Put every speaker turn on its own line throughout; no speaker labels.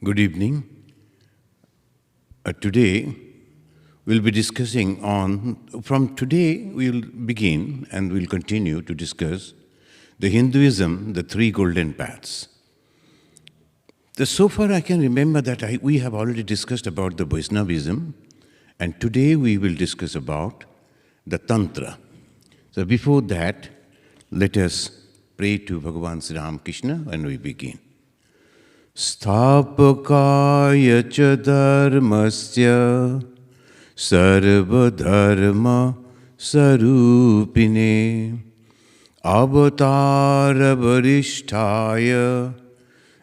Good evening. Today we'll be discussing from today we'll begin and we'll continue to discuss the Hinduism, the three golden paths. So far I can remember that we have already discussed about the Vaishnavism, and today we will discuss about the Tantra. So before that, let us pray to Bhagavan Sri Ramakrishna and we begin. Sthapakaya cha dharmasya sarvadharma sarupine avatara varishtaya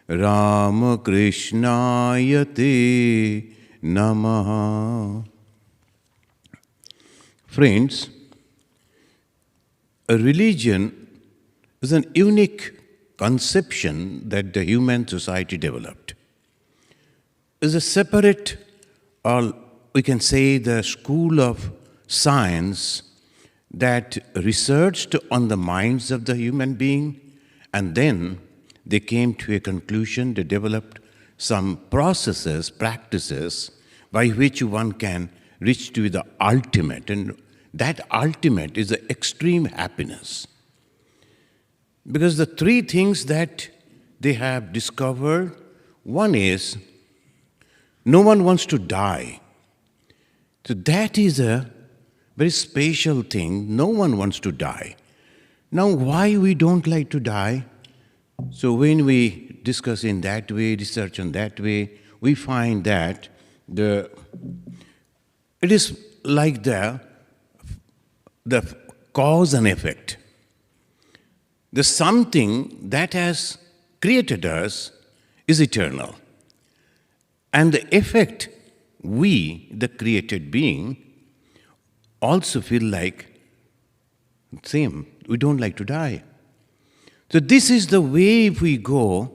Ramakrishnaya te namaha. Friends, a religion is an unique conception that the human society developed. Is a separate, or we can say the school of science that researched on the minds of the human being, and then they came to a conclusion. They developed some processes, practices by which one can reach to the ultimate, and that ultimate is the extreme happiness. Because the three things that they have discovered, one is no one wants to die. So that is a very special thing. No one wants to die. Now, why we don't like to die? So when we discuss in that way, research in that way, we find that it is like the cause and effect. The something that has created us is eternal. And the effect, we, the created being, also feel like same. We don't like to die. So this is the way if we go,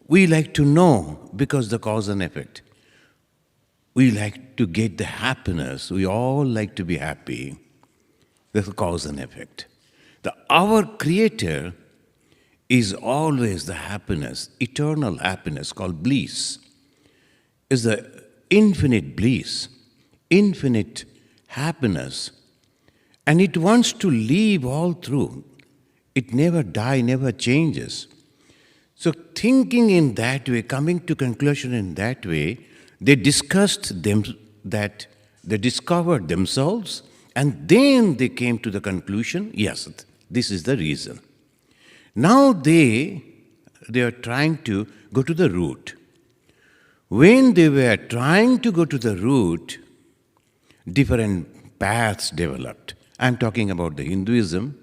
we like to know because the cause and effect. We like to get the happiness. We all like to be happy. That's the cause and effect. Our Creator is always the happiness, eternal happiness called bliss, is the infinite bliss, infinite happiness. And it wants to live all through. It never dies, never changes. So thinking in that way, coming to conclusion in that way, they discussed that they discovered themselves, and then they came to the conclusion, yes, this is the reason. Now they are trying to go to the root. When they were trying to go to the root, different paths developed. I'm talking about the Hinduism.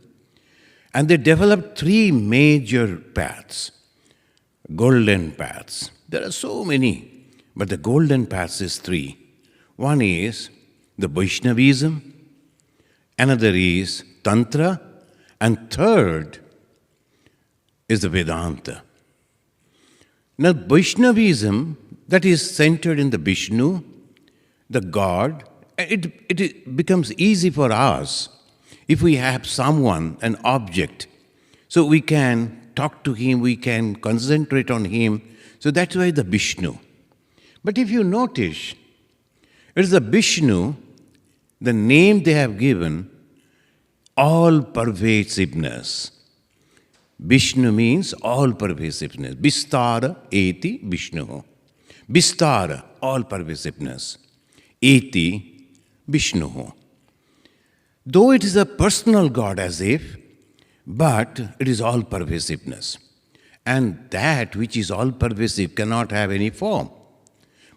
And they developed three major paths, golden paths. There are so many, but the golden paths is three. One is the Vaishnavism, another is Tantra, and third is the Vedanta. Now, Vaishnavism, that is centered in the Vishnu, the God, it becomes easy for us if we have someone, an object, so we can talk to him, we can concentrate on him. So that's why the Vishnu. But if you notice, it is the Vishnu, the name they have given, all-pervasiveness. Vishnu means all-pervasiveness. Vistara eti Vishnu. Vistara, all-pervasiveness. Eti Vishnu. Though it is a personal God as if, but it is all-pervasiveness. And that which is all-pervasive cannot have any form.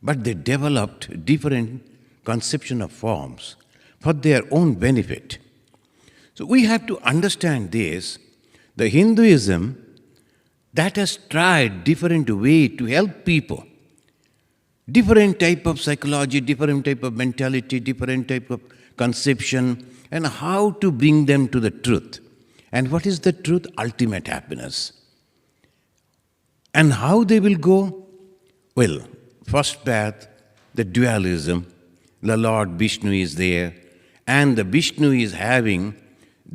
But they developed different conception of forms for their own benefit. So we have to understand this. The Hinduism, that has tried different way to help people. Different type of psychology, different type of mentality, different type of conception, and how to bring them to the truth. And what is the truth? Ultimate happiness. And how they will go? Well, first path, the dualism. The Lord Vishnu is there, and the Vishnu is having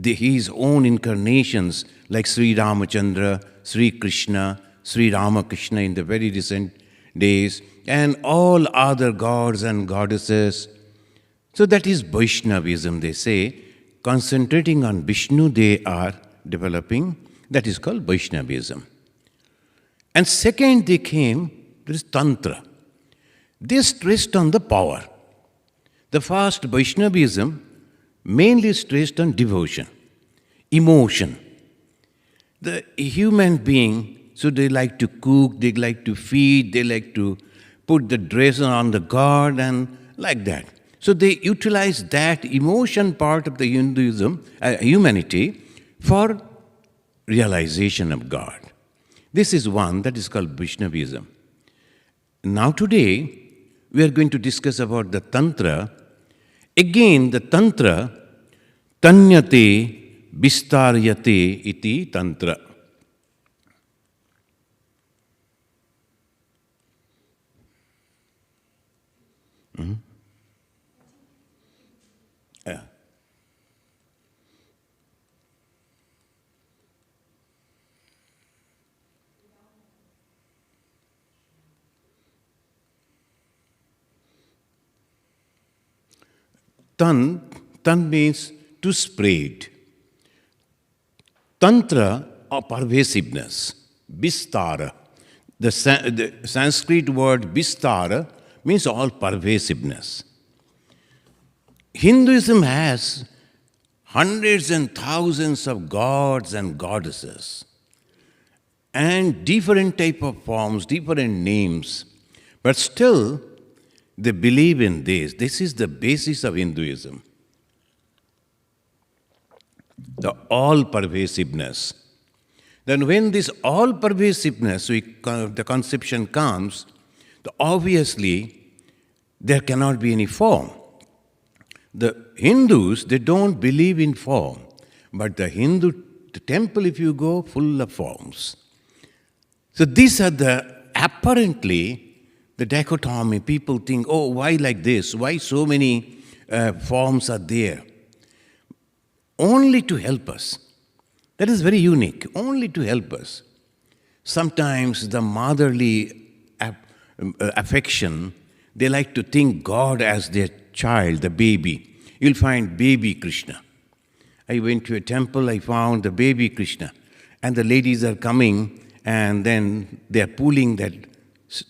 his own incarnations like Sri Ramachandra, Sri Krishna, Sri Ramakrishna in the very recent days, and all other gods and goddesses. So that is Vaishnavism, they say. Concentrating on Vishnu, they are developing. That is called Vaishnavism. And second, there is Tantra. They stressed on the power. The first Vaishnavism mainly stressed on devotion, emotion. The human being, so they like to cook, they like to feed, they like to put the dress on the god and like that. So they utilize that emotion part of the humanity for realization of God. This is one that is called Vaishnavism. Now today, we are going to discuss about the Tantra. Again, the Tantra, Tanyate Vistaryate iti Tantra. Yeah. Tan means to spread. Tantra or pervasiveness, Vistara. The Sanskrit word Vistara means all pervasiveness. Hinduism has hundreds and thousands of gods and goddesses and different type of forms, different names, but still they believe in this. This is the basis of Hinduism. The all-pervasiveness. Then when this all-pervasiveness, the conception comes, obviously there cannot be any form. The Hindus, they don't believe in form, but the temple, if you go, full of forms. So these are apparently the dichotomy. People think, oh, why like this? Why so many forms are there? Only to help us. That is very unique, only to help us. Sometimes the motherly affection, they like to think God as their child, the baby. You'll find baby Krishna. I went to a temple, I found the baby Krishna. And the ladies are coming and then they are pulling that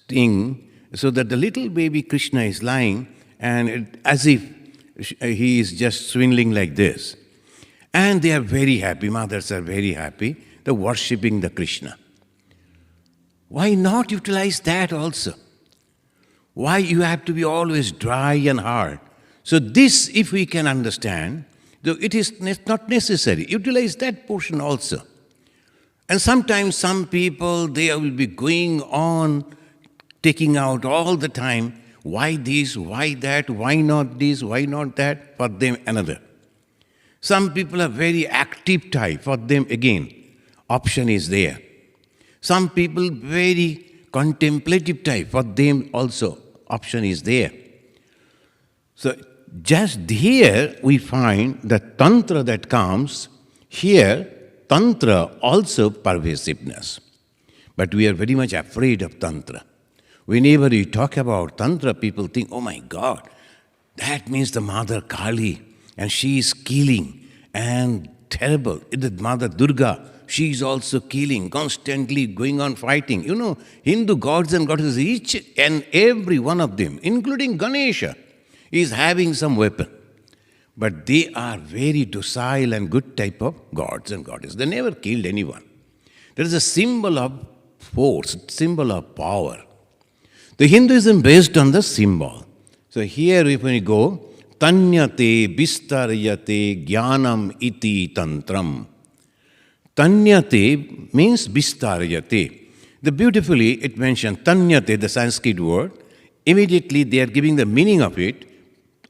thing so that the little baby Krishna is lying and as if he is just swinging like this. And they are very happy, mothers are very happy, they're worshipping the Krishna. Why not utilize that also? Why you have to be always dry and hard? So this, if we can understand, though it is not necessary, utilize that portion also. And sometimes some people, they will be going on, taking out all the time, why this, why that, why not this, why not that, for them another. Some people are very active type, for them again, option is there. Some people very contemplative type, for them also option is there. So just here we find the Tantra that comes, here Tantra also pervasiveness. But we are very much afraid of Tantra. Whenever we talk about Tantra, people think, oh my God, that means the Mother Kali, and she is killing and terrible. The Mother Durga, she is also killing, constantly going on fighting. You know, Hindu gods and goddesses, each and every one of them, including Ganesha, is having some weapon. But they are very docile and good type of gods and goddesses. They never killed anyone. There is a symbol of force, symbol of power. The Hinduism based on the symbol. So here if we go, Tanyate Vistaryate Jnanam iti Tantram. Tanyate means Vistaryate. The beautifully it mentioned Tanyate, the Sanskrit word. Immediately they are giving the meaning of it.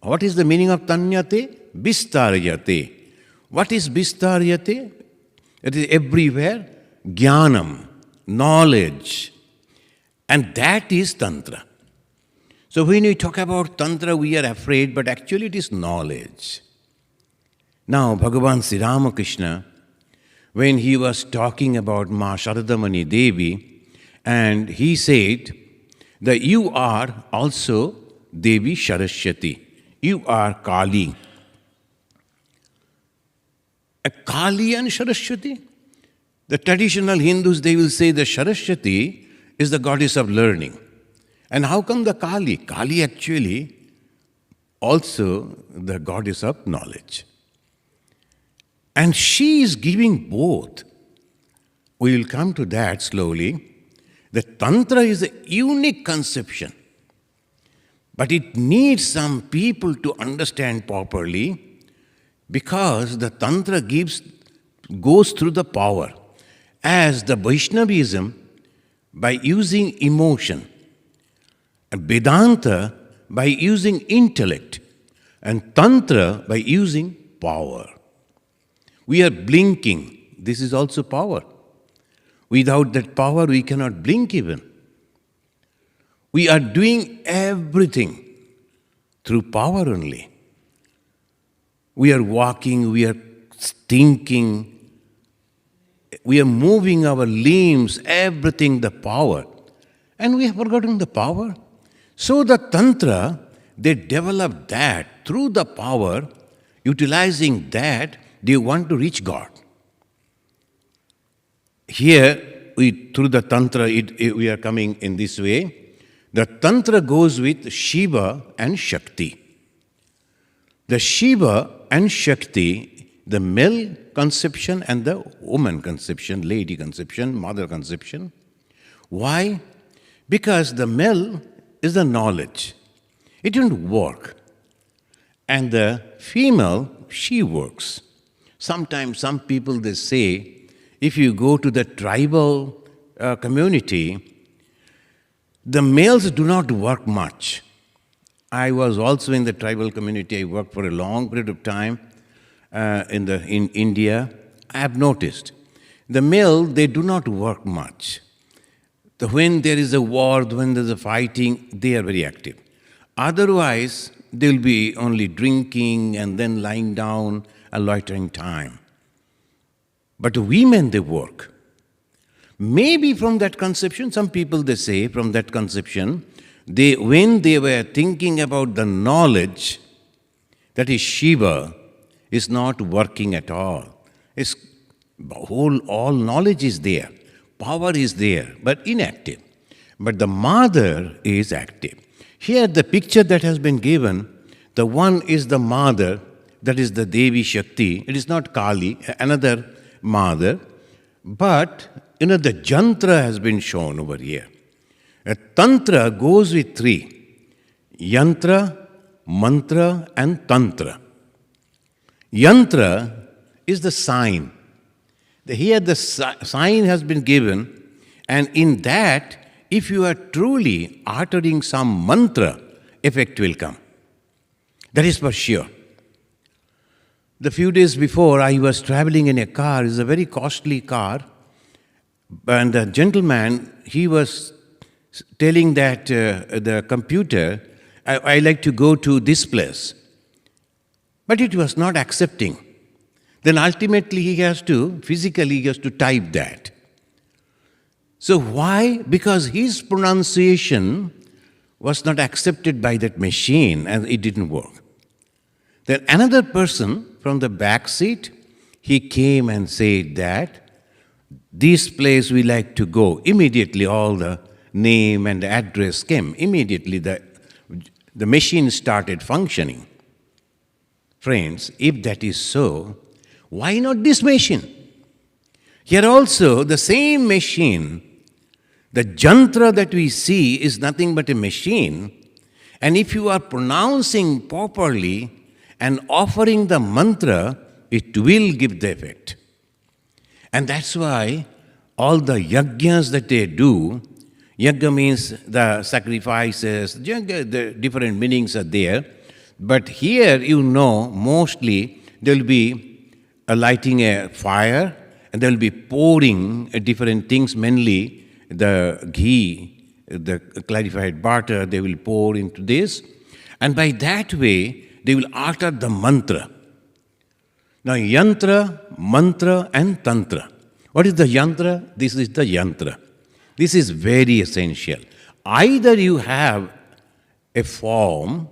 What is the meaning of Tanyate? Vistaryate. What is Vistaryate? It is everywhere. Jnanam, knowledge. And that is Tantra. So when we talk about Tantra, we are afraid, but actually it is knowledge. Now, Bhagavan Sri Ramakrishna, when he was talking about Ma Sharadamani Devi, and he said You are also Devi Saraswati. You are Kali. A Kali and Saraswati? The traditional Hindus, they will say the Saraswati is the goddess of learning. And how come the Kali? Kali actually also the goddess of knowledge. And she is giving both. We will come to that slowly. The Tantra is a unique conception. But it needs some people to understand properly, because the Tantra goes through the power. As the Vaishnavism, by using emotion, and Vedanta by using intellect, and Tantra by using power. We are blinking. This is also power. Without that power, we cannot blink even. We are doing everything through power only. We are walking, we are thinking, we are moving our limbs, everything the power. And we have forgotten the power. So the Tantra, they develop that through the power, utilizing that, they want to reach God. Here, through the Tantra, we are coming in this way. The Tantra goes with Shiva and Shakti. The Shiva and Shakti, the male conception and the woman conception, lady conception, mother conception. Why? Because the male is the knowledge. It didn't work. And the female, she works. Sometimes some people, they say, if you go to the tribal community, the males do not work much. I was also in the tribal community. I worked for a long period of time in India. I have noticed the male, they do not work much. When there is a war, when there is a fighting, they are very active. Otherwise, they will be only drinking and then lying down and loitering time. But women, they work. Maybe from that conception, some people, they say, from that conception, when they were thinking about the knowledge, that is Shiva, is not working at all. All knowledge is there. Power is there, but inactive. But the mother is active. Here, the picture that has been given, the one is the mother, that is the Devi Shakti. It is not Kali, another mother. But, the Jantra has been shown over here. A Tantra goes with three: Yantra, Mantra, and Tantra. Yantra is the sign. Here the sign has been given, and in that, if you are truly uttering some mantra, effect will come. That is for sure. The few days before, I was traveling in a car. It's a very costly car. And the gentleman, he was telling that the computer, I like to go to this place. But it was not accepting. Then ultimately he has to type that. So why? Because his pronunciation was not accepted by that machine and it didn't work. Then another person from the back seat, he came and said that this place we like to go. Immediately all the name and the address came. Immediately the machine started functioning. Friends, if that is so, why not this machine? Here also, the same machine, the jantra that we see is nothing but a machine. And if you are pronouncing properly and offering the mantra, it will give the effect. And that's why all the yajnas that they do, yajna means the sacrifices, the different meanings are there. But here, mostly there will be lighting a fire, and they will be pouring different things, mainly the ghee, the clarified butter, they will pour into this. And by that way, they will utter the mantra. Now, yantra, mantra, and tantra. What is the yantra? This is the yantra. This is very essential. Either you have a form,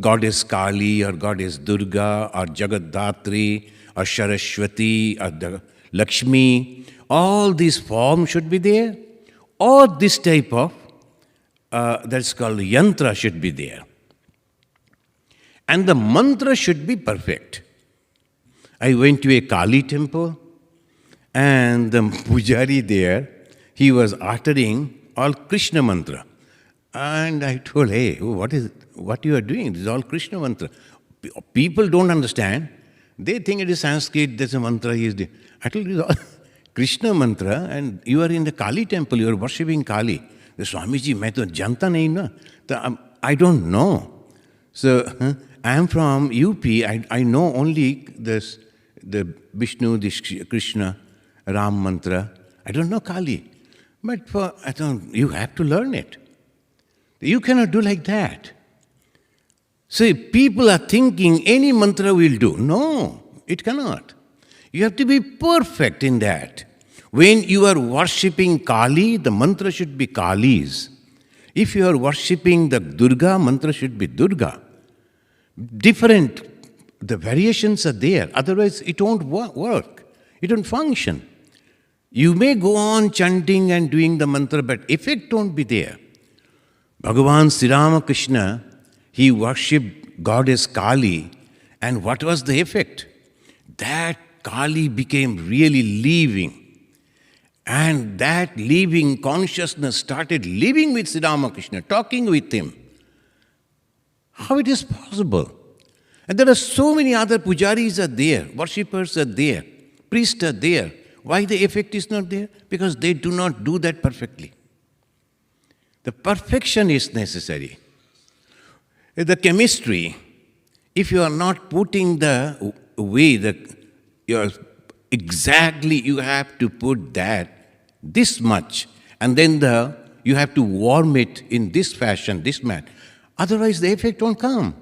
goddess Kali or goddess Durga or Jagaddatri or Saraswati or the Lakshmi, all these forms should be there, or this type of, that's called yantra should be there. And the mantra should be perfect. I went to a Kali temple, and the pujari there, he was uttering all Krishna mantra. And I told, hey, what you are doing? This is all Krishna mantra. People don't understand. They think it is Sanskrit, there's a mantra he is doing. I told you, Krishna mantra, and you are in the Kali temple, you are worshipping Kali. The Swamiji, मैं तो जानता नहीं ना. I don't know. So I am from UP. I know only the Vishnu, this Krishna, Ram mantra. I don't know Kali. But you have to learn it. You cannot do like that. See, people are thinking any mantra will do. No, it cannot. You have to be perfect in that. When you are worshipping Kali, the mantra should be Kali's. If you are worshipping the Durga, mantra should be Durga. Different, the variations are there. Otherwise, it won't work. It won't function. You may go on chanting and doing the mantra, but effect won't be there. Bhagavan Sri Ramakrishna, he worshipped goddess Kali, and what was the effect? That Kali became really living. And that living consciousness started living with Sri Ramakrishna, talking with him. How it is possible? And there are so many other pujaris are there, worshippers are there, priests are there. Why the effect is not there? Because they do not do that perfectly. The perfection is necessary. The chemistry, if you are not putting the way exactly you have to put that this much, and then you have to warm it in this fashion, this manner. Otherwise the effect won't come.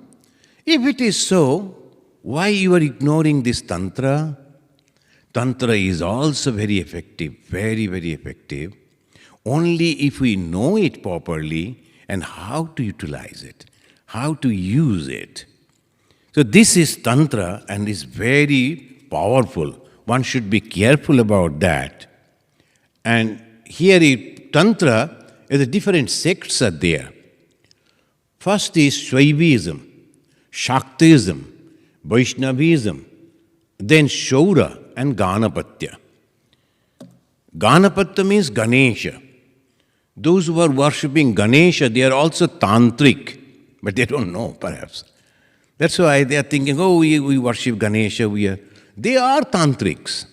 If it is so, why you are ignoring this Tantra? Tantra is also very effective, very, very effective. Only if we know it properly and how to utilize it, how to use it. So this is Tantra and is very powerful. One should be careful about that. And here Tantra, the different sects are there. First is Shaivism, Shaktism, Vaishnavism, then Shaura and Ganapatya. Ganapatya means Ganesha. Those who are worshipping Ganesha, they are also tantric, but they don't know, perhaps. That's why they are thinking, oh, we worship Ganesha. They are tantrics.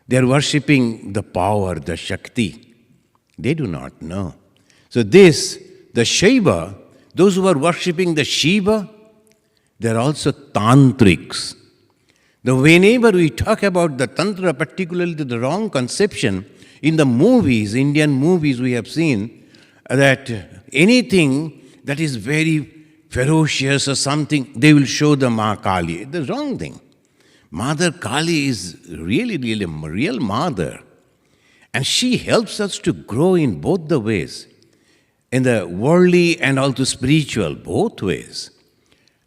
They are worshipping the power, the Shakti. They do not know. So the Shaiva, those who are worshipping the Shiva, they are also tantrics. Whenever we talk about the Tantra, particularly the wrong conception, in the movies, Indian movies, we have seen that anything that is very ferocious or something, they will show the Ma Kali. The wrong thing. Mother Kali is really, really a real mother. And she helps us to grow in both the ways, in the worldly and also spiritual, both ways.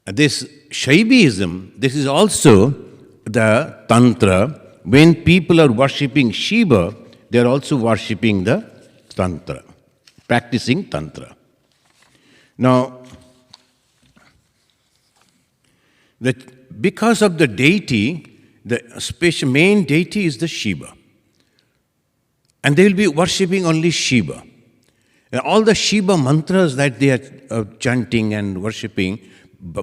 This Shaivism, this is also the Tantra. When people are worshipping Shiva, they are also worshipping the Tantra, practicing Tantra. Now, because of the deity, the main deity is the Shiva. And they will be worshipping only Shiva. And all the Shiva mantras that they are chanting and worshipping,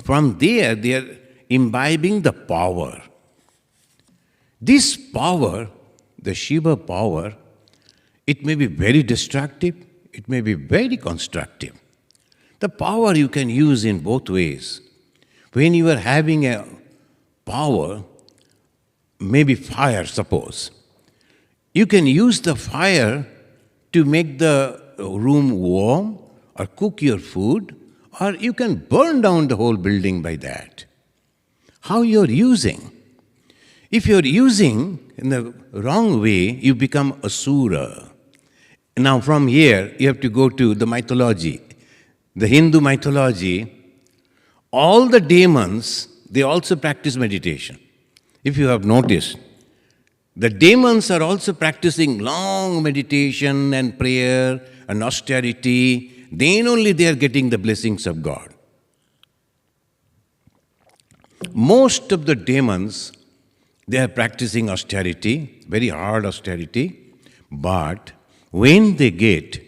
from there they are imbibing the power. This power, the Shiva power, it may be very destructive, it may be very constructive. The power you can use in both ways. When you are having a power, maybe fire, suppose, you can use the fire to make the room warm or cook your food, or you can burn down the whole building by that. How you are using. If you are using in the wrong way, you become asura. Now from here, you have to go to the mythology. The Hindu mythology, all the demons, they also practice meditation. If you have noticed, the demons are also practicing long meditation and prayer and austerity. Then only they are getting the blessings of God. Most of the demons, they are practicing austerity, very hard austerity, but when they get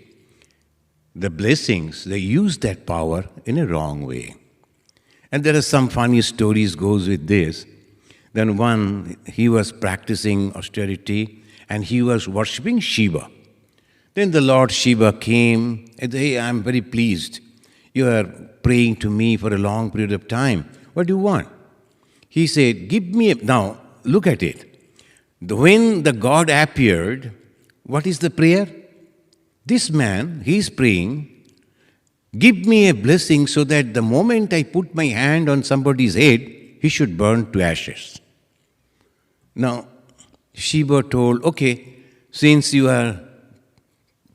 the blessings, they use that power in a wrong way. And there are some funny stories goes with this. Then one, he was practicing austerity and he was worshipping Shiva. Then the Lord Shiva came and said, "Hey, I'm very pleased. You are praying to me for a long period of time. What do you want?" He said, now look at it. When the God appeared, what is the prayer? This man, he is praying, "Give me a blessing so that the moment I put my hand on somebody's head, he should burn to ashes." Now, Shiva told, "Okay, since you are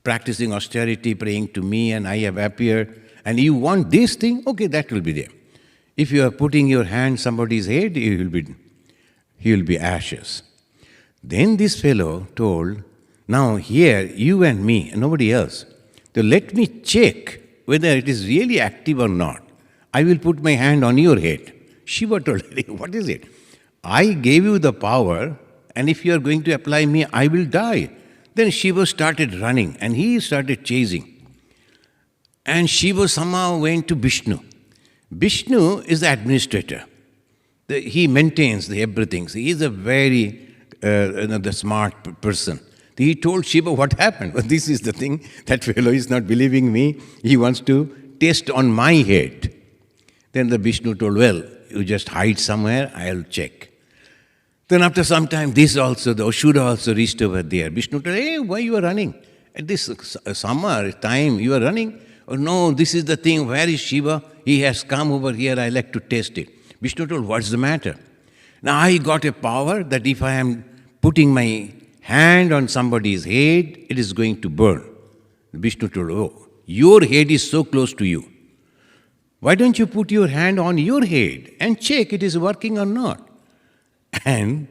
practicing austerity, praying to me, and I have appeared, and you want this thing, okay, that will be there. If you are putting your hand on somebody's head, he will be ashes." Then this fellow told, "Now here, you and me, and nobody else, so let me check whether it is really active or not. I will put my hand on your head." Shiva told, "What is it? I gave you the power, and if you are going to apply me, I will die." Then Shiva started running, and he started chasing. And Shiva somehow went to Vishnu. Vishnu is the administrator. He maintains everything. He is a very the smart person. He told Shiva what happened. Well, this is the thing. That fellow is not believing me. He wants to test on my head. Then the Vishnu told, "Well, you just hide somewhere, I'll check." Then after some time, the Ashura also reached over there. Vishnu told, "Hey, why you are running? At this summer time, you are running?" "Oh no, this is the thing. Where is Shiva? He has come over here, I like to test it." Vishnu told, "What's the matter?" "Now I got a power that if I am putting my hand on somebody's head, it is going to burn." Vishnu told, "Oh, your head is so close to you. Why don't you put your hand on your head and check it is working or not?" And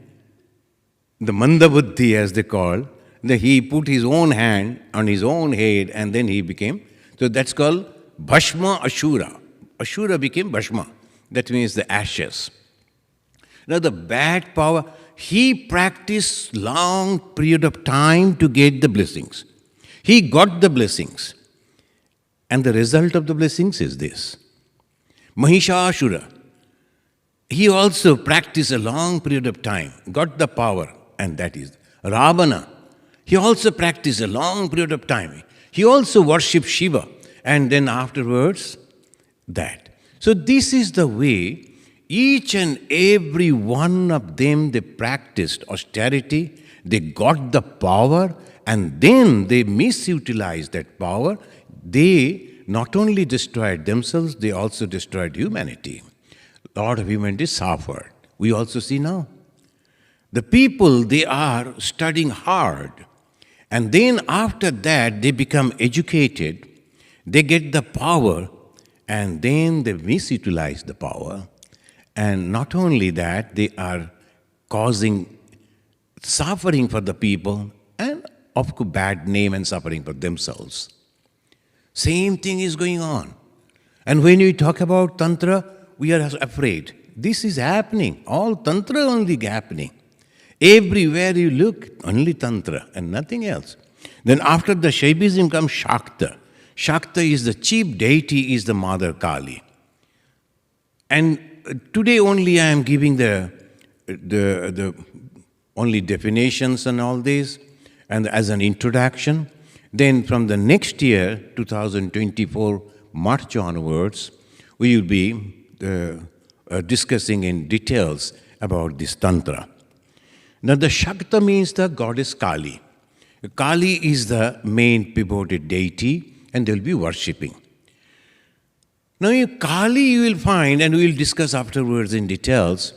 the Mandabuddhi, as they call, he put his own hand on his own head and then he became, so that's called Bhashma Ashura. Ashura became Bhashma. That means the ashes. Now the bad power, he practiced long period of time to get the blessings. He got the blessings. And the result of the blessings is this. Mahishasura, he also practiced a long period of time, got the power, and that is Ravana. He also practiced a long period of time. He also worshipped Shiva, and then afterwards, that. So this is the way each and every one of them, they practiced austerity, they got the power, and then they misutilized that power. They not only destroyed themselves, they also destroyed humanity. A lot of humanity suffered. We also see now. The people, they are studying hard. And then after that, they become educated. They get the power. And then they misutilize the power. And not only that, they are causing suffering for the people and of course bad name and suffering for themselves. Same thing is going on. And when we talk about Tantra, we are afraid. This is happening. All Tantra only happening. Everywhere you look, only Tantra and nothing else. Then after the Shaivism comes Shakta. Shakta is the chief deity, is the Mother Kali. And today only I am giving the only definitions and all this, and as an introduction. Then from the next year, 2024, March onwards, we will be discussing in details about this Tantra. Now the Shakta means the goddess Kali. Kali is the main pivoted deity, and they will be worshipping. Now in Kali you will find, and we will discuss afterwards in details,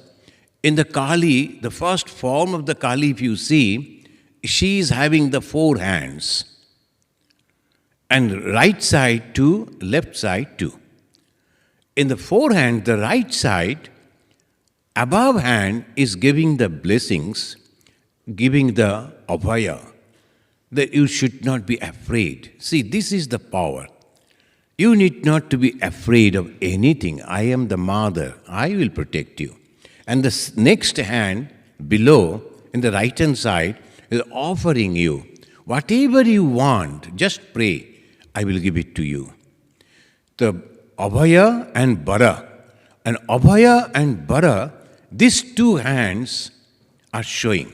in the Kali, the first form of the Kali, if you see, she is having the 4 hands. and right side 2, left side 2. In the forehand, the right side, above hand is giving the blessings, giving the abhaya, that you should not be afraid. See, this is the power. You need not to be afraid of anything. I am the mother. I will protect you. And the next hand below, in the right hand side, is offering you whatever you want. Just pray. I will give it to you. The abhaya and bara. And abhaya and bara, these two hands are showing.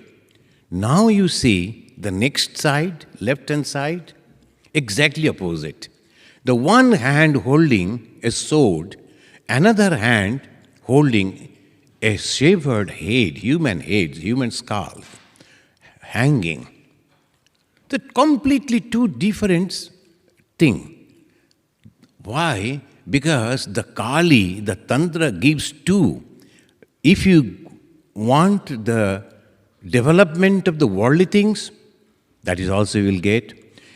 Now you see the next side, left hand side, exactly opposite. The one hand holding a sword, another hand holding a severed head, human skull, hanging. The completely two different thing. Why? Because the Kali, the Tantra gives two. If you want the development of the worldly things, that is also you will get.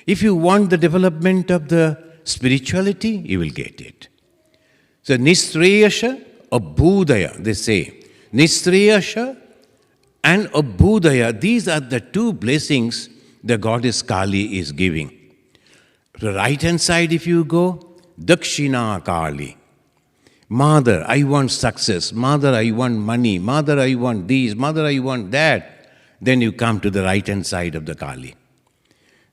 If you want the development of the spirituality, you will get it. So Nisreyasha, Abhudaya, they say. Nisreyasha and Abhudaya, these are the two blessings the goddess Kali is giving. The right hand side if you go, Dakshina Kali. Mother, I want success. Mother, I want money. Mother, I want this. Mother, I want that. Then you come to the right hand side of the Kali.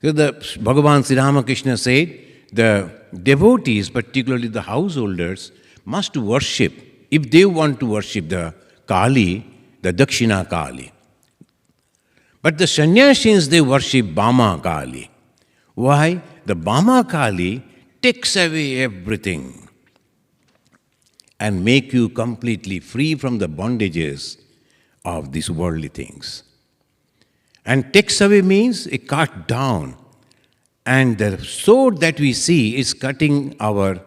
So the Bhagavan Sri Ramakrishna said, the devotees, particularly the householders, must worship, if they want to worship the Kali, the Dakshina Kali. But the sannyasins, they worship Bama Kali. Why? The Bama Kali takes away everything and make you completely free from the bondages of these worldly things. And takes away means it cut down. And the sword that we see is cutting our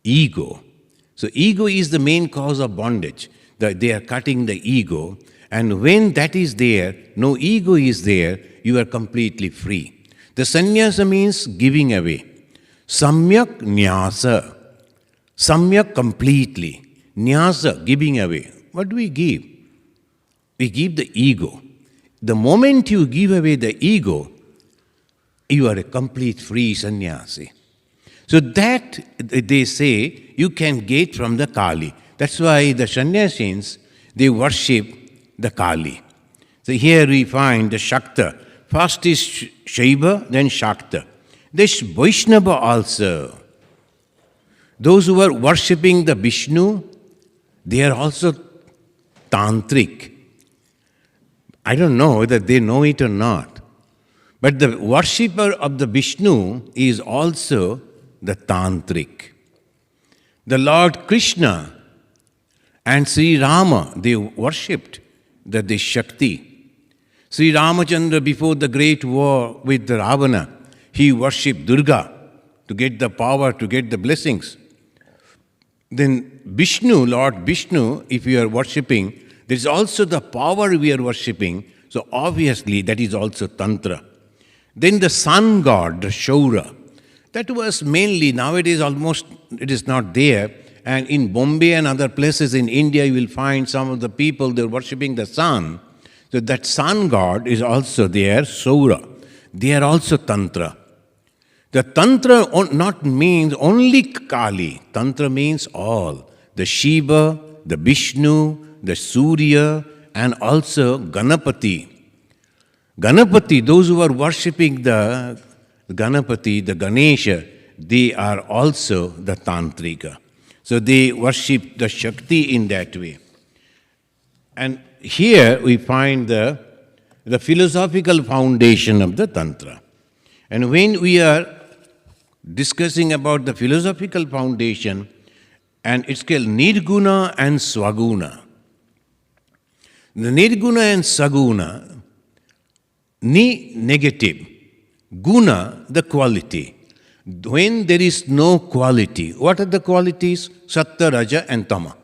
ego. So ego is the main cause of bondage. They are cutting the ego. And when that is there, no ego is there, you are completely free. The sannyasa means giving away. Samyak nyasa. Samyak completely. Nyasa, giving away. What do we give? We give the ego. The moment you give away the ego, you are a complete free sannyasi. So that, they say, you can get from the Kali. That's why the sannyasins, they worship the Kali. So here we find the Shakta. First is Shaiva, then Shakta. There's Vaishnava also. Those who are worshipping the Vishnu, they are also Tantric. I don't know whether they know it or not. But the worshipper of the Vishnu is also the Tantric. The Lord Krishna and Sri Rama, they worshipped the Shakti. Sri Ramachandra, before the great war with the Ravana, he worshipped Durga to get the power, to get the blessings. Then Vishnu, Lord Vishnu, if you are worshipping, there is also the power we are worshipping, so obviously that is also Tantra. Then the sun god, the Shaura, that was mainly, nowadays almost it is not there, and in Bombay and other places in India you will find some of the people, they are worshipping the sun. So that sun god is also there, Shaura. They are also Tantra. The Tantra not means only Kali. Tantra means all. The Shiva, the Vishnu, the Surya, and also Ganapati. Ganapati, those who are worshipping the Ganapati, the Ganesha, they are also the Tantrika. So they worship the Shakti in that way. And here we find the philosophical foundation of the Tantra. And when we are discussing about the philosophical foundation, and it's called Nirguna and Swaguna. The Nirguna and Saguna, Ni, negative, Guna, the quality. When there is no quality, what are the qualities? Sattva, Raja and Tama.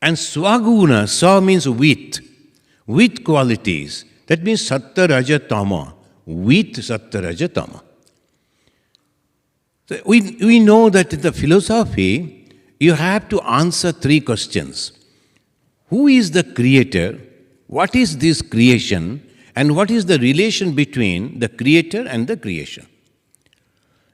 And Swaguna, Sa means with qualities. That means Sattva, Raja, Tama, with Sattva, Raja, Tama. So we know that in the philosophy, you have to answer three questions. Who is the creator? What is this creation? And what is the relation between the creator and the creation?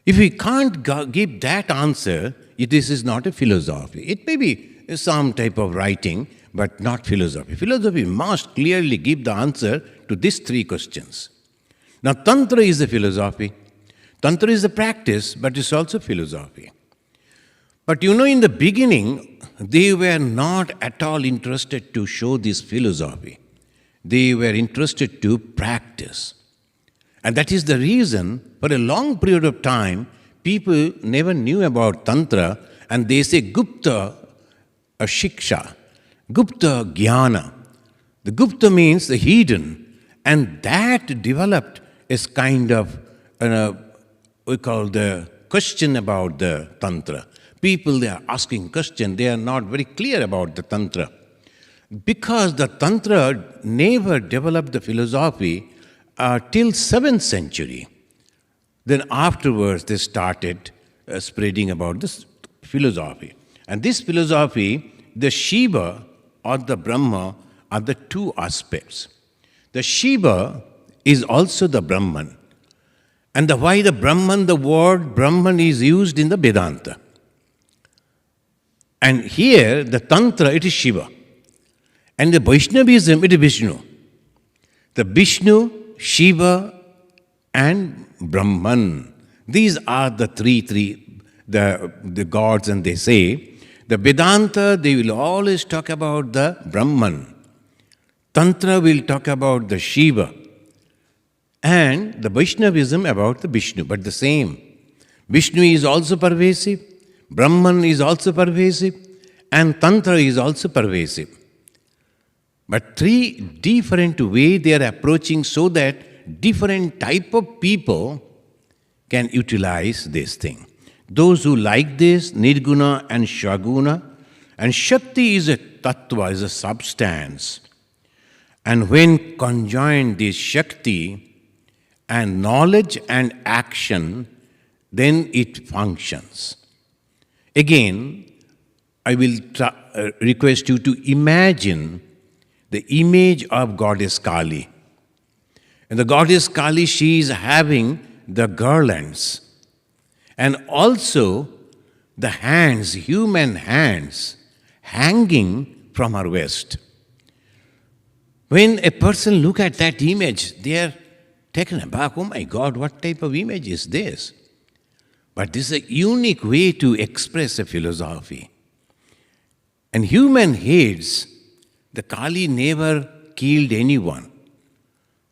If we can't give that answer, this is not a philosophy. It may be some type of writing, but not philosophy. Philosophy must clearly give the answer to these three questions. Now, Tantra is a philosophy. Tantra is a practice, but it's also philosophy. But in the beginning, they were not at all interested to show this philosophy. They were interested to practice. And that is the reason, for a long period of time, people never knew about Tantra, and they say Gupta Shiksha, Gupta Jnana. The Gupta means the hidden, and that developed as kind of, we call the question about the Tantra. People, they are asking questions, they are not very clear about the Tantra. Because the Tantra never developed the philosophy till 7th century. Then afterwards they started spreading about this philosophy. And this philosophy, the Shiva or the Brahma are the two aspects. The Shiva is also the Brahman. And why the Brahman, the word Brahman is used in the Vedanta. And here, the Tantra, it is Shiva. And the Vaishnavism, it is Vishnu. The Vishnu, Shiva, and Brahman. These are the the gods, and they say, the Vedanta, they will always talk about the Brahman. Tantra will talk about the Shiva. And the Vaishnavism about the Vishnu, but the same. Vishnu is also pervasive, Brahman is also pervasive, and Tantra is also pervasive. But three different ways they are approaching so that different type of people can utilize this thing. Those who like this, Nirguna and Shaguna, and Shakti is a tattva, is a substance. And when conjoined this Shakti and knowledge and action, then it functions. Again, I will request you to imagine the image of Goddess Kali. And the Goddess Kali, she is having the garlands. And also the hands, human hands, hanging from her waist. When a person look at that image, they are taken aback. Oh my God, what type of image is this? But this is a unique way to express a philosophy. And human heads, the Kali never killed anyone.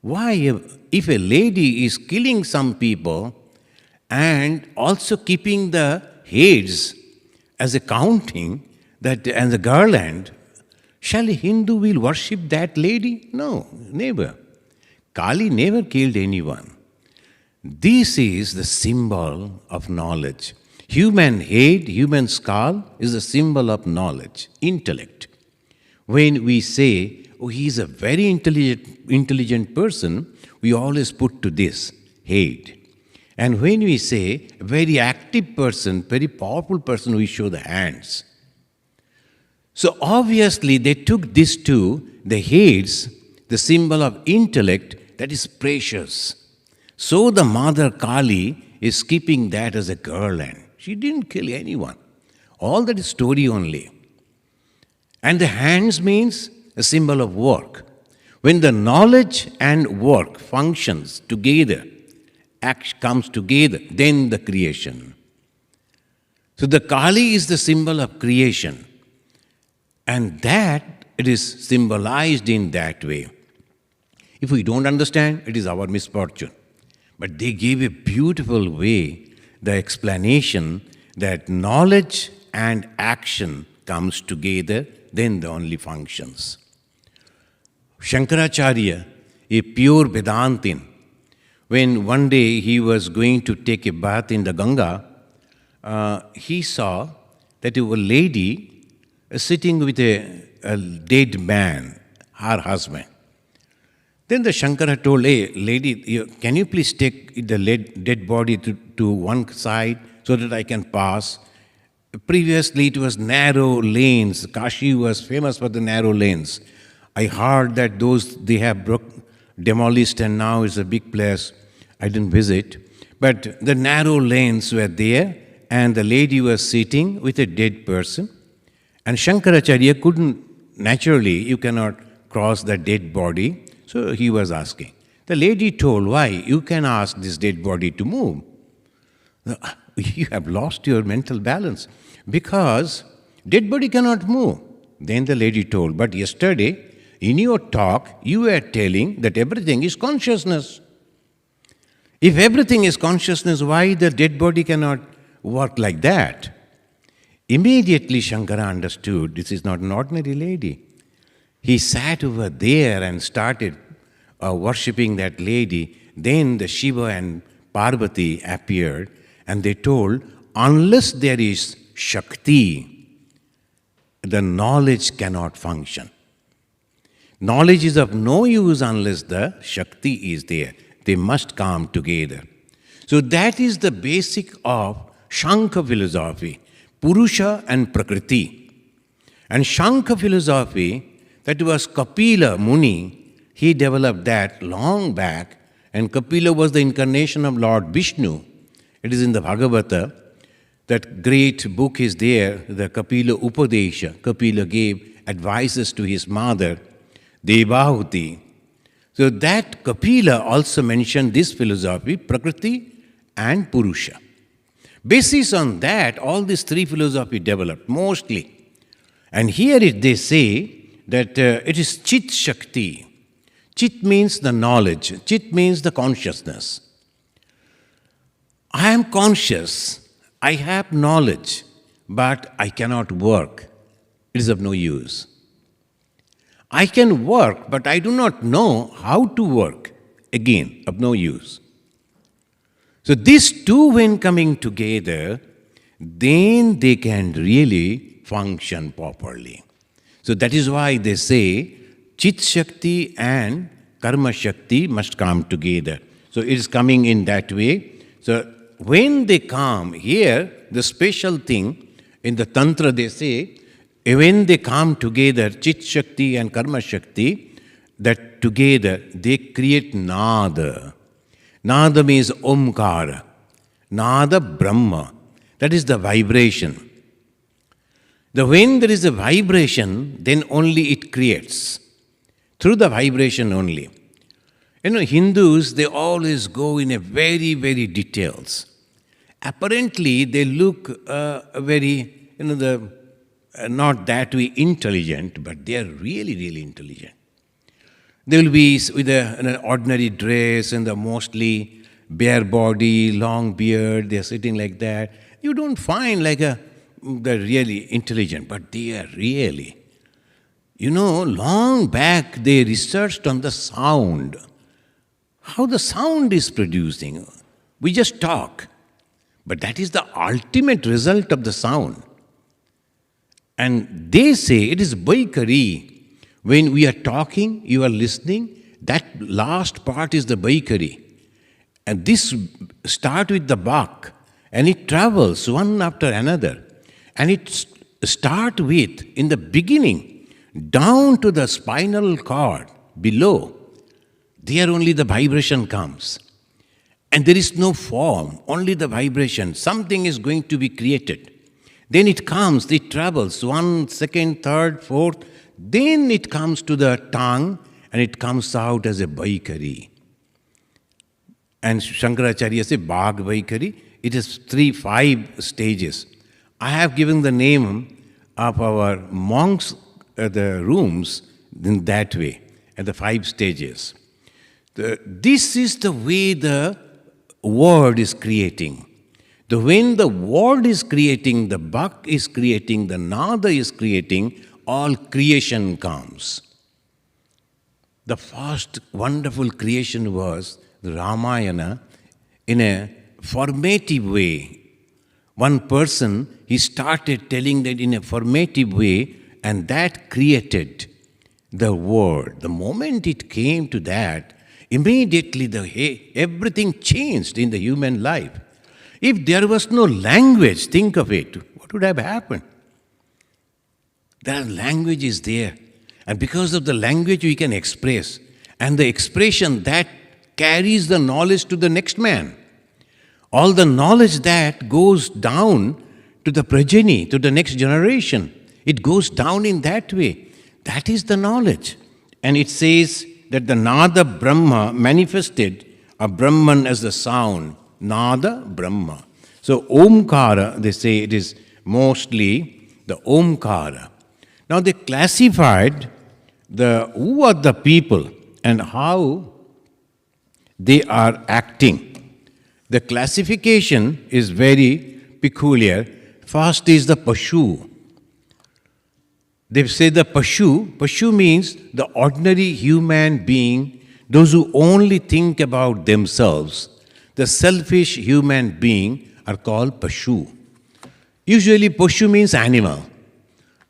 Why? If a lady is killing some people and also keeping the heads as a counting that and the garland, shall a Hindu will worship that lady? No, never. Kali never killed anyone. This is the symbol of knowledge. Human head, human skull is a symbol of knowledge, intellect. When we say, oh, he is a very intelligent person, we always put to this, head. And when we say, a very active person, very powerful person, we show the hands. So obviously they took these two, the heads, the symbol of intellect, that is precious. So the Mother Kali is keeping that as a garland. She didn't kill anyone. All that is story only. And the hands means a symbol of work. When the knowledge and work functions together, act comes together, then the creation. So the Kali is the symbol of creation. And that, it is symbolized in that way. If we don't understand, it is our misfortune. But they gave a beautiful way, the explanation that knowledge and action comes together, then the only functions. Shankaracharya, a pure Vedantin, when one day he was going to take a bath in the Ganga, he saw that a lady sitting with a dead man, her husband. Then the Shankara told, hey, lady, can you please take the dead body to one side so that I can pass. Previously, it was narrow lanes. Kashi was famous for the narrow lanes. I heard that they have demolished, and now it's a big place. I didn't visit. But the narrow lanes were there, and the lady was sitting with a dead person. And Shankaracharya couldn't, naturally, you cannot cross the dead body. So he was asking. The lady told, why? You can ask this dead body to move. You have lost your mental balance because dead body cannot move. Then the lady told, but yesterday in your talk you were telling that everything is consciousness. If everything is consciousness, why the dead body cannot work like that? Immediately Shankara understood this is not an ordinary lady. He sat over there and started worshipping that lady. Then the Shiva and Parvati appeared. And they told, unless there is Shakti, the knowledge cannot function. Knowledge is of no use unless the Shakti is there. They must come together. So that is the basic of Shankha philosophy, Purusha and Prakriti. And Shankha philosophy, that was Kapila Muni, he developed that long back, and Kapila was the incarnation of Lord Vishnu. It is in the Bhagavata. That great book is there, the Kapila Upadesha. Kapila gave advices to his mother, Devahuti. So that Kapila also mentioned this philosophy, Prakriti and Purusha. Basis on that, all these three philosophy developed, mostly. And here they say that it is Chit Shakti. Chit means the knowledge. Chit means the consciousness. I am conscious, I have knowledge, but I cannot work. It is of no use. I can work, but I do not know how to work. Again, of no use. So these two, when coming together, then they can really function properly. So that is why they say Chit Shakti and Karma Shakti must come together. So it is coming in that way. So when they come here, the special thing in the Tantra they say, when they come together, Chit Shakti and Karma Shakti, that together they create Nada. Nada means Omkara. Nada Brahma. That is the vibration. When there is a vibration, then only it creates. Through the vibration only. Hindus, they always go in a very, very details. Apparently, they look very, not that way intelligent, but they are really, really intelligent. They will be with an ordinary dress and the mostly bare body, long beard, they are sitting like that. You don't find they're really intelligent, but they are really. Long back they researched on the sound. How the sound is producing. We just talk. But that is the ultimate result of the sound. And they say it is baikari. When we are talking, you are listening, that last part is the baikari. And this starts with the bak, and it travels one after another. And it starts with, in the beginning, down to the spinal cord below. There only the vibration comes. And there is no form, only the vibration. Something is going to be created. Then it comes, it travels, 1, 2nd, 3rd, 4th. Then it comes to the tongue and it comes out as a baikari. And Shankaracharya says, Bhag Baikari. It is 5 stages. I have given the name of our monks, the rooms, in that way, at the 5 stages. This is the way the word is creating. When the word is creating, the bhak is creating, the nada is creating, all creation comes. The first wonderful creation was the Ramayana in a formative way. One person, he started telling that in a formative way, and that created the word. The moment it came to that, immediately everything changed in the human life. If there was no language, think of it, what would have happened? The language is there. And because of the language we can express. And the expression that carries the knowledge to the next man. All the knowledge that goes down to the progeny, to the next generation. It goes down in that way. That is the knowledge. And it says that the Nada Brahma manifested a Brahman as the sound. Nada Brahma. So Omkara, they say it is mostly the Omkara. Now they classified who are the people and how they are acting. The classification is very peculiar. First is the Pashu. They say the Pashu means the ordinary human being, those who only think about themselves. The selfish human being are called Pashu. Usually Pashu means animal.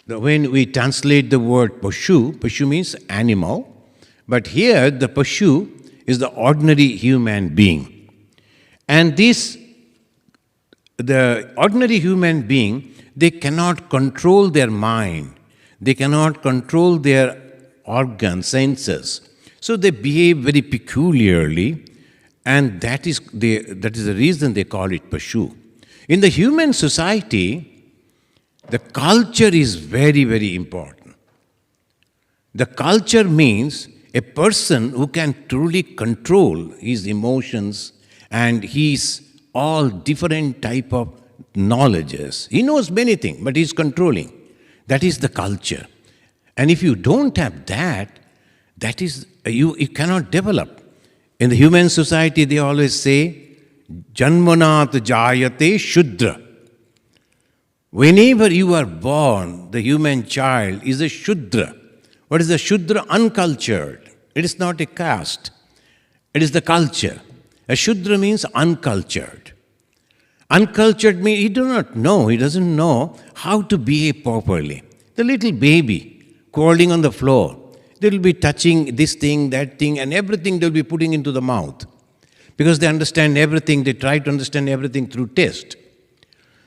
When we translate the word Pashu means animal. But here the Pashu is the ordinary human being. And the ordinary human being, they cannot control their mind. They cannot control their organs, senses. So they behave very peculiarly, and that is the reason they call it Pashu. In the human society, the culture is very, very important. The culture means a person who can truly control his emotions and his all different type of knowledges. He knows many things, but he's controlling. That is the culture. And if you don't have that, that is, you cannot develop. In the human society, they always say, Janmanat Jayate Shudra. Whenever you are born, the human child is a Shudra. What is a Shudra? Uncultured. It is not a caste. It is the culture. A Shudra means uncultured. Uncultured means he does not know, he doesn't know how to behave properly. The little baby crawling on the floor, they will be touching this thing, that thing, and everything they will be putting into the mouth. Because they understand everything, they try to understand everything through taste.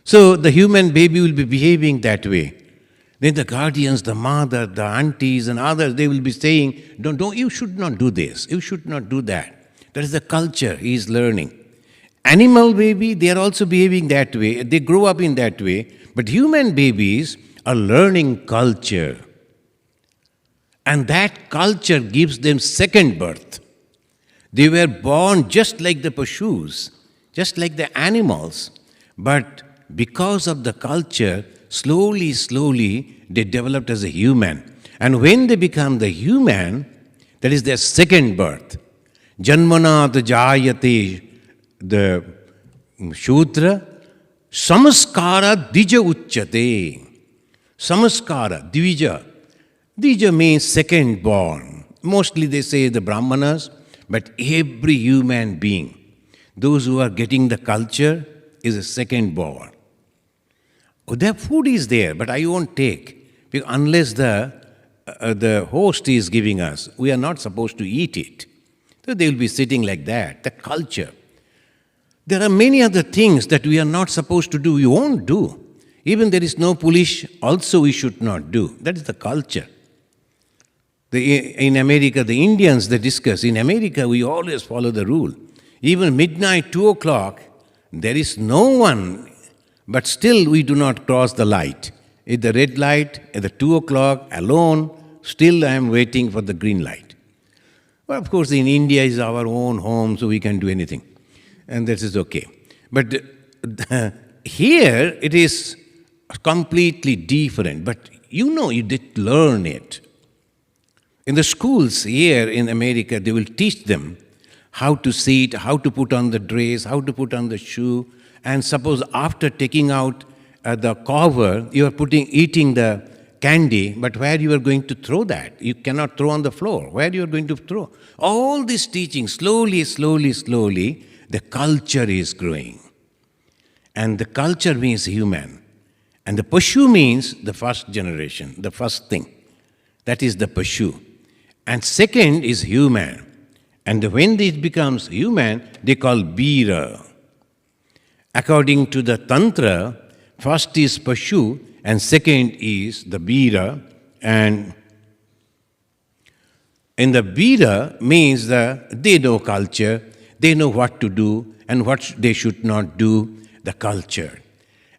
So the human baby will be behaving that way. Then the guardians, the mother, the aunties and others, they will be saying, don't, you should not do this, you should not do that. That is the culture he is learning. Animal baby, they are also behaving that way. They grow up in that way. But human babies are learning culture. And that culture gives them second birth. They were born just like the Pashus, just like the animals. But because of the culture, slowly, they developed as a human. And when they become the human, that is their second birth. Janmanat Jayate, the Shudra, Samaskara Dija Uchyate. Samaskara, Dvija. Dija means second born. Mostly they say the Brahmanas, but every human being, those who are getting the culture, is a second born. Oh, their food is there, but I won't take. Because unless the host is giving us, we are not supposed to eat it. So they will be sitting like that, the culture. There are many other things that we are not supposed to do, we won't do. Even there is no police, also we should not do. That is the culture. In America, the Indians, they discuss. In America, we always follow the rule. Even midnight, 2 o'clock, there is no one, but still we do not cross the light. At the red light, at the 2 o'clock, alone, still I am waiting for the green light. Well, of course, in India is our own home, so we can do anything. And that is okay. But here, it is completely different. But you did learn it. In the schools here in America, they will teach them how to sit, how to put on the dress, how to put on the shoe. And suppose after taking out the cover, you are eating the candy, but where you are going to throw that? You cannot throw on the floor. Where you are going to throw? All this teaching, slowly, the culture is growing. And the culture means human. And the Pashu means the first generation, the first thing. That is the Pashu. And second is human. And when it becomes human, they call Bira. According to the Tantra, first is Pashu and second is the Bira. And in the Bira means they know culture, they know what to do and what they should not do, the culture.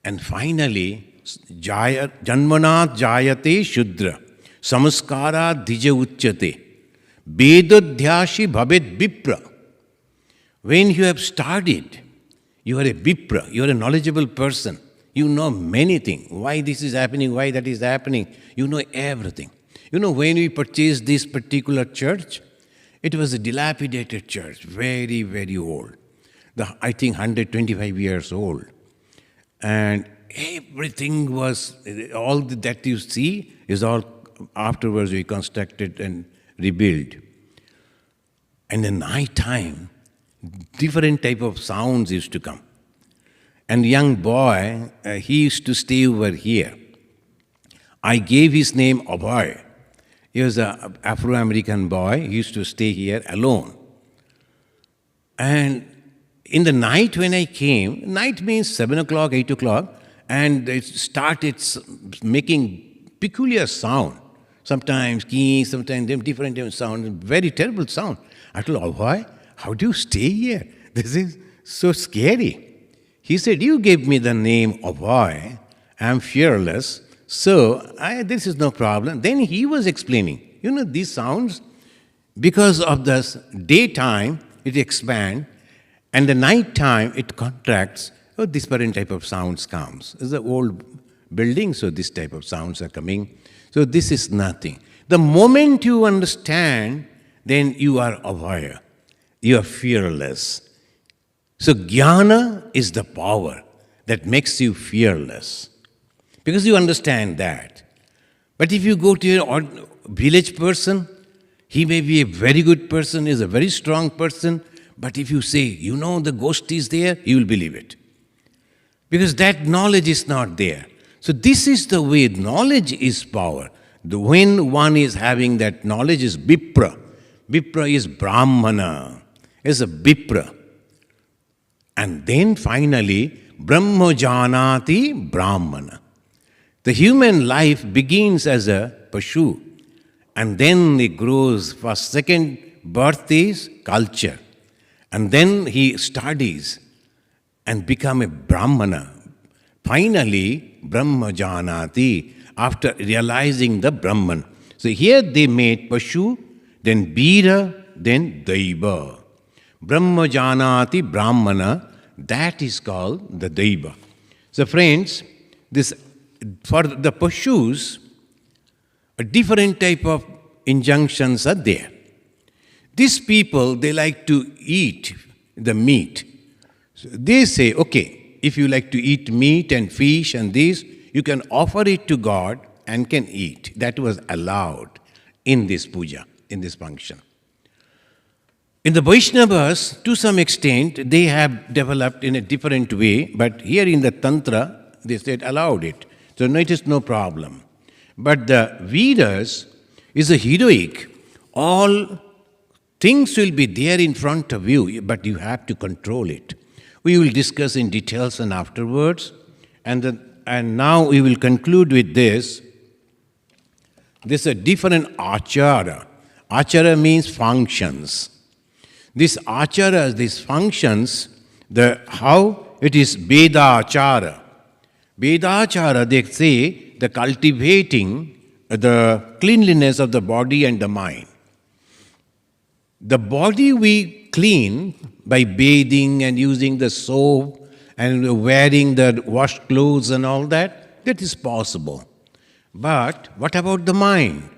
And finally, Janmanat Jayate Shudra, Samaskara Dija Uchyate, Vedadhyashi Bhabet Vipra. When you have studied, you are a Vipra, you are a knowledgeable person. You know many things. Why this is happening, why that is happening. You know everything. You know, when we purchased this particular church, it was a dilapidated church, very, very old. I think 125 years old. And everything was, all that you see is all afterwards reconstructed and rebuilt. And in night time, different type of sounds used to come. And young boy, he used to stay over here. I gave his name Abhay. He was an Afro-American boy. He used to stay here alone. And in the night when I came, night means 7 o'clock, 8 o'clock, and it started making peculiar sound. Sometimes keys, sometimes different sound, very terrible sound. I told Abhay, how do you stay here? This is so scary. He said, you gave me the name Abhay, I'm fearless, so this is no problem. Then he was explaining, you know, these sounds, because of the daytime, it expands, and the night time, it contracts. Oh, this different type of sounds comes. It's an old building, so this type of sounds are coming. So this is nothing. The moment you understand, then you are aware. You are fearless. So jnana is the power that makes you fearless. Because you understand that. But if you go to a village person, he may be a very good person, is a very strong person, but if you say, you know the ghost is there, he will believe it. Because that knowledge is not there. So this is the way knowledge is power. When one is having that knowledge is Vipra. Vipra is Brahmana, is a Vipra. And then finally, Brahma Janati Brahmana. The human life begins as a Pashu. And then it grows. First, second birth is culture. And then he studies and become a Brahmana. Finally, Brahma Janati, after realizing the Brahman. So here they made Pashu, then Bira, then Daiva. Brahma Janati Brahmana, that is called the Daiva. So friends, this for the Pashus, a different type of injunctions are there. These people, they like to eat the meat. So they say, okay, if you like to eat meat and fish and this, you can offer it to God and can eat. That was allowed in this puja, in this function. In the Vaishnavas, to some extent, they have developed in a different way, but here in the Tantra, they said allowed it. So no, it is no problem. But the Vedas is a heroic. All things will be there in front of you, but you have to control it. We will discuss in details and afterwards. And now we will conclude with this. This is a different achara. Achara means functions. These acharas, these functions, how it is Vedachara. Vedachara, they say, the cultivating the cleanliness of the body and the mind. The body we clean by bathing and using the soap and wearing the washed clothes and all that, that is possible. But what about the mind?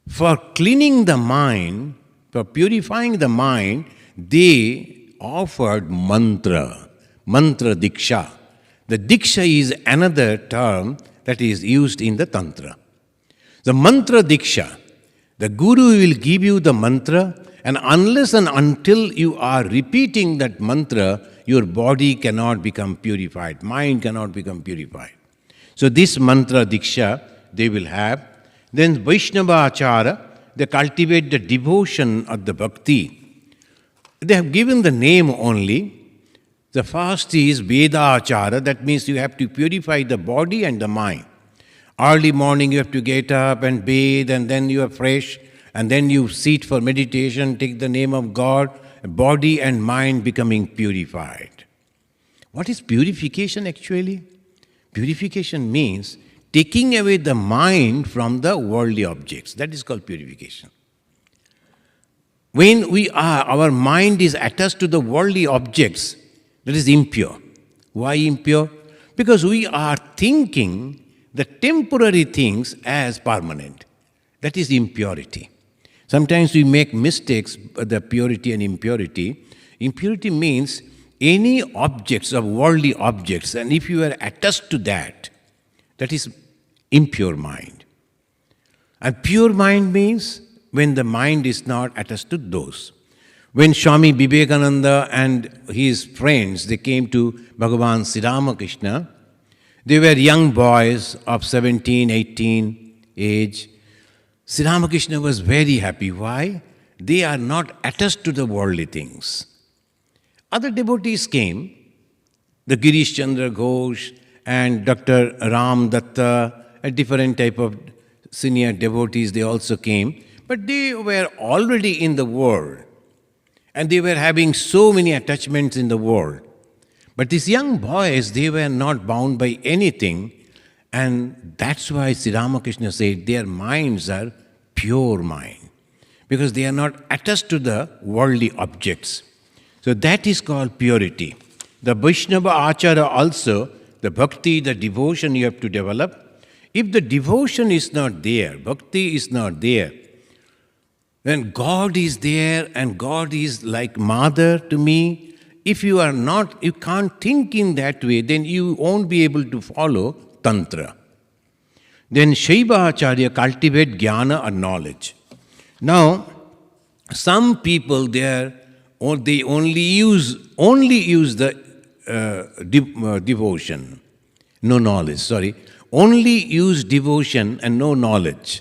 For cleaning the mind, for purifying the mind, they offered mantra diksha. The diksha is another term that is used in the Tantra. The mantra diksha, the guru will give you the mantra, and unless and until you are repeating that mantra, your body cannot become purified, mind cannot become purified. So this mantra diksha they will have. Then Vaishnava Achara, they cultivate the devotion of the bhakti. They have given the name only. The first is Veda Achara, that means you have to purify the body and the mind. Early morning you have to get up and bathe, and then you are fresh, and then you sit for meditation, take the name of God, body and mind becoming purified. What is purification actually? Purification means taking away the mind from the worldly objects. That is called purification. When our mind is attached to the worldly objects, that is impure. Why impure? Because we are thinking the temporary things as permanent. That is impurity. Sometimes we make mistakes, the purity and impurity. Impurity means any objects of worldly objects, and if you are attached to that, that is impure mind. And pure mind means when the mind is not attached to those. When Swami Vivekananda and his friends, they came to Bhagavan Sri Ramakrishna, they were young boys of 17, 18 age. Sri Ramakrishna was very happy. Why? They are not attached to the worldly things. Other devotees came, the Girish Chandra Ghosh and Dr. Ram Datta, a different type of senior devotees, they also came. But they were already in the world. And they were having so many attachments in the world. But these young boys, they were not bound by anything. And that's why Sri Ramakrishna said their minds are pure mind. Because they are not attached to the worldly objects. So that is called purity. The Vaishnava Achara also, the bhakti, the devotion you have to develop. If the devotion is not there, bhakti is not there, when God is there and God is like mother to me, if you can't think in that way, then you won't be able to follow Tantra. Then Shaiva Acharya cultivate jnana or knowledge. Now, some people they only use the devotion, no knowledge, only use devotion and no knowledge.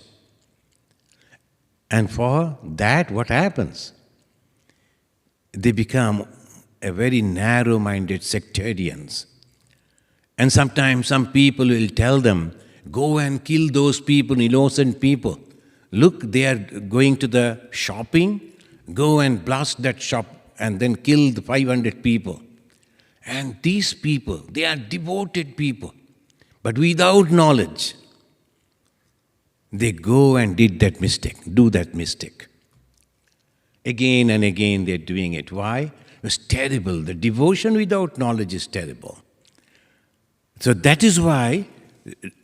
And for that, what happens? They become a very narrow-minded sectarians. And sometimes some people will tell them, go and kill those people, innocent people. Look, they are going to the shopping, go and blast that shop and then kill the 500 people. And these people, they are devoted people, but without knowledge. They go and do that mistake. Again and again they're doing it. Why? It's terrible. The devotion without knowledge is terrible. So that is why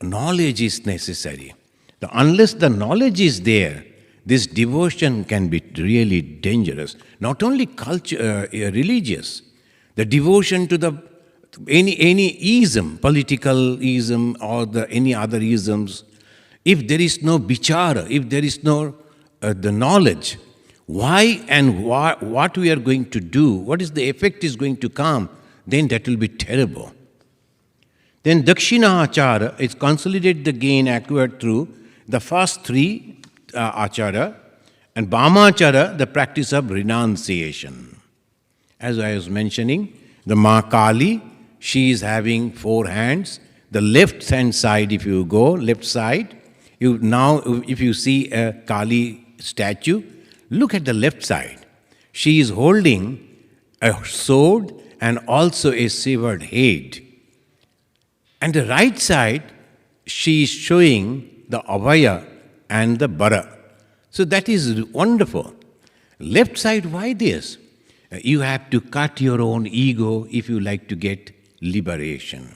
knowledge is necessary. Unless the knowledge is there, this devotion can be really dangerous. Not only religious. The devotion to any ism, political ism or any other isms, if there is no vichara, if there is no the knowledge, why and what we are going to do, what is the effect is going to come, then that will be terrible. Then Dakshina Achara is consolidate the gain acquired through the first three Achara, and Bhamachara, the practice of renunciation. As I was mentioning, the Ma Kali, she is having 4 hands. The left hand side, if you go, left side, if you see a Kali statue, look at the left side. She is holding a sword and also a severed head. And the right side, she is showing the Abhaya and the Bara. So that is wonderful. Left side, why this? You have to cut your own ego if you like to get liberation.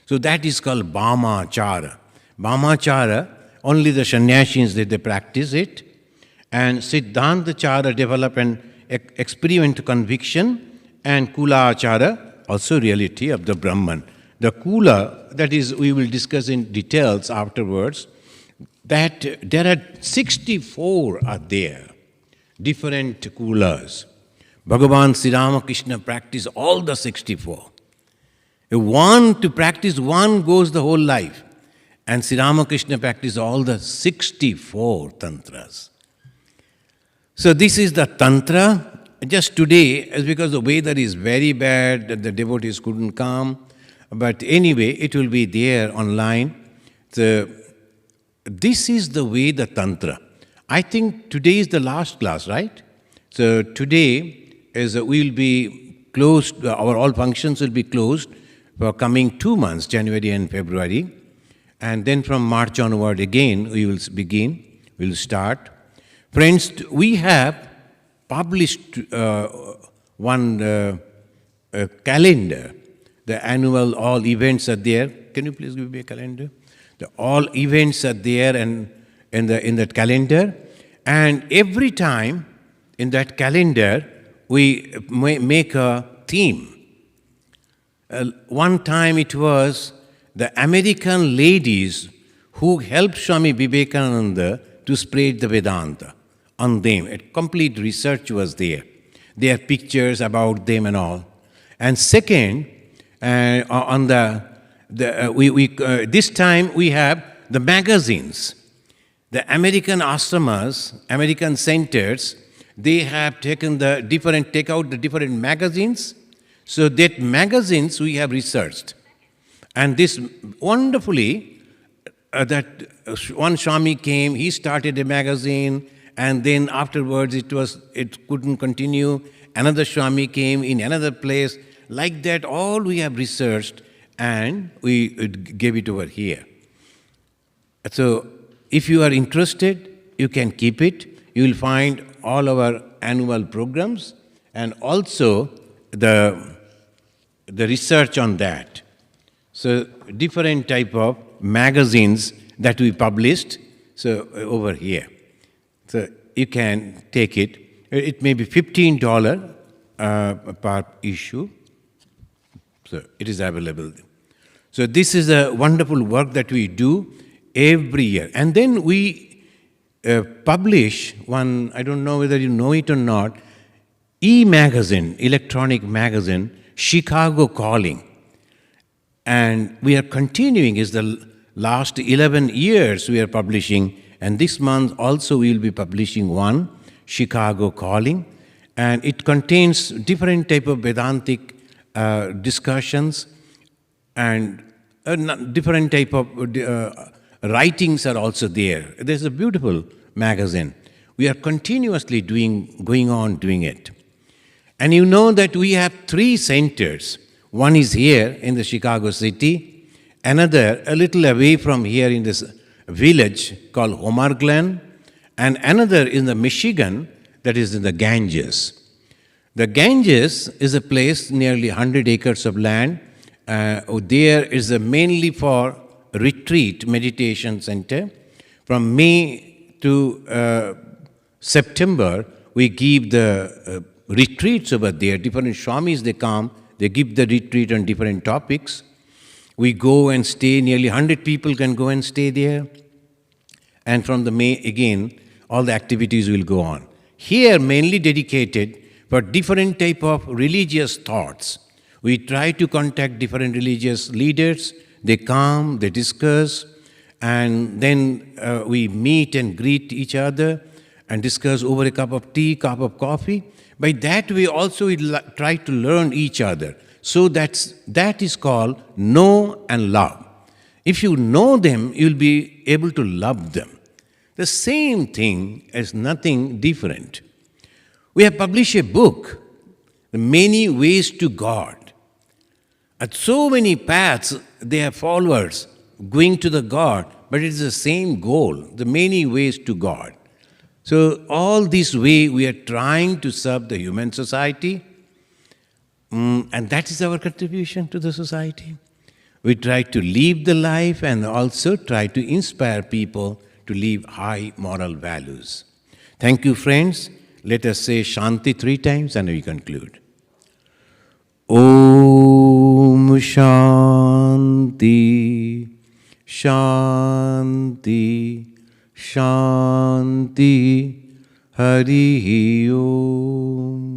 So that is called Bhamachara. Bhamachara, only the sannyasins they practice it. And Siddhantachara develop an experiment conviction, and Kulachara, also reality of the Brahman. The Kula, that is, we will discuss in details afterwards, that there are 64 are there, different Kulas. Bhagavan Sri Ramakrishna practiced all the 64. If one to practice one goes the whole life. And Sri Ramakrishna practiced all the 64 tantras. So this is the Tantra, just today, as because the weather is very bad, that the devotees couldn't come. But anyway, it will be there online. This is the way the Tantra. I think today is the last class, right? So today we will be closed, our all functions will be closed for coming 2 months, January and February. And then from March onward again, we will begin, we will start. Friends, we have published one calendar. The annual all events are there. Can you please give me a calendar? The all events are there and in that calendar. And every time in that calendar, we make a theme. One time it was the American ladies who helped Swami Vivekananda to spread the Vedanta. On them, a complete research was there. There are pictures about them and all. And second, on this time we have the magazines. The American ashramas, American centers, they have taken take out the different magazines. So that magazines we have researched. And this wonderfully, that one Swami came, he started a magazine, and then afterwards it couldn't continue. Another Swami came in another place. Like that, all we have researched, and we gave it over here. So if you are interested, you can keep it. You will find all our annual programs and also the research on that. So different type of magazines that we published, so over here. So you can take it. It may be $15 per issue. So it is available. So this is a wonderful work that we do every year. And then we publish one, I don't know whether you know it or not, e-magazine, electronic magazine, Chicago Calling. And we are continuing, is the last 11 years we are publishing. And this month also we will be publishing one, Chicago Calling. And it contains different type of Vedantic discussions and different type of writings are also there. There's a beautiful magazine. We are continuously going on doing it. And you know that we have 3 centers. One is here in the Chicago city, another a little away from here in this village called Homer Glen, and another in the Michigan, that is in the Ganges. The Ganges is a place nearly 100 acres of land. There is mainly for retreat meditation center. From May to September, we give the retreats over there. Different Swamis, they come, they give the retreat on different topics. We go and stay, nearly 100 people can go and stay there. And from the May, again, all the activities will go on. Here, mainly dedicated for different type of religious thoughts. We try to contact different religious leaders. They come, they discuss, and then we meet and greet each other and discuss over a cup of tea, cup of coffee. By that way also we try to learn each other. So that is called know and love. If you know them, you'll be able to love them. The same thing is nothing different. We have published a book, The Many Ways to God. At so many paths, they have followers going to the God, but it's the same goal, the many ways to God. So all this way we are trying to serve the human society, and that is our contribution to the society. We try to live the life and also try to inspire people to live high moral values. Thank you, friends. Let us say Shanti 3 times and we conclude. Om Shanti, Shanti, Shanti, Hari Om.